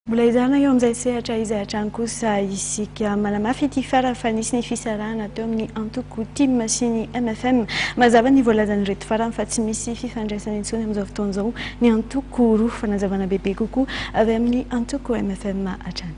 Mbola izana eo amin'izay sehatra izay hatrany kosa isika manamafy ity farafanisy ny fisarahana teo amin'ny antoko TIM sy ny MFM mazava ny voalazany reto farany fa tsy misy fifandraisana intsony amin'izao fotoan'izao ny antoko roa fanazavana bebe kokoa avy amin'ny antoko MFM hatrany.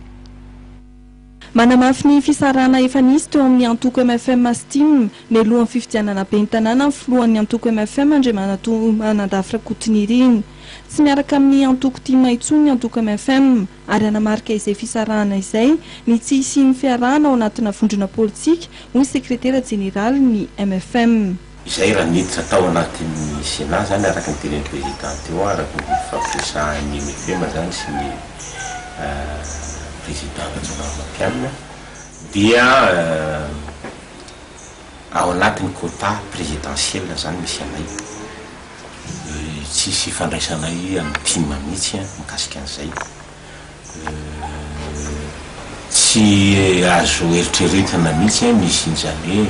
Manamafy ny fisarahana efa nisy teo amin'ny antoko MFM sy TIM ny lohan'ny fifidianana ben'ny tanàna ny filohan'ny antoko MFM Andriamatoa Manandafy Rakotoniriny. Tsy miaraka amin'ny antoko TIM intsony ny antoko MFM ary anamarika izay fisarahana izay ny tsy isian'ny fiarahana ao anatina vondrona politika hoy sekretera jeneraly ny MFM. Izay raha miditra tao anatin'ny Sénat zany araka ny tenin'ny présidente eo araka ny fampiresahan'ny MFM zany sy ny président Rajaonarimampianina dia ao anatin'ny quota présidentiel zany misy anay. Tsisy fandraisanay amin'ny TIM mihitsy mikasika an'izay. Tsy azo eritreretina mihitsy misy zany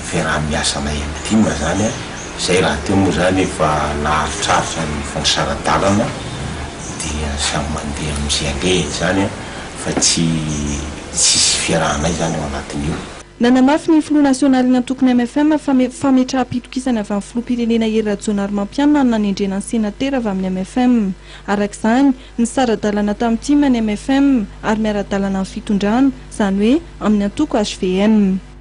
fiaraha-miasanay amin'ny TIM zany izay raha teo moa zany efa naharitraritra ny fandrasaran-dalana dia samy mandeha amin'izay aleha zany fa tsisy fiarahanay zany ao anatin'io. Nanamafy ny filoha nasionaly ny antokony MFM fametraha-pitokisana avy amin'ny filoham-pirenena Hery Rajaonarimampianina nanendrena ny senatera avy amin'ny MFM. Arak'izany ny sara-dalana tamin'ny TIM ny MFM ary miara-dalana amin'ny fitondrana, izany hoe amin'ny antoko HVM.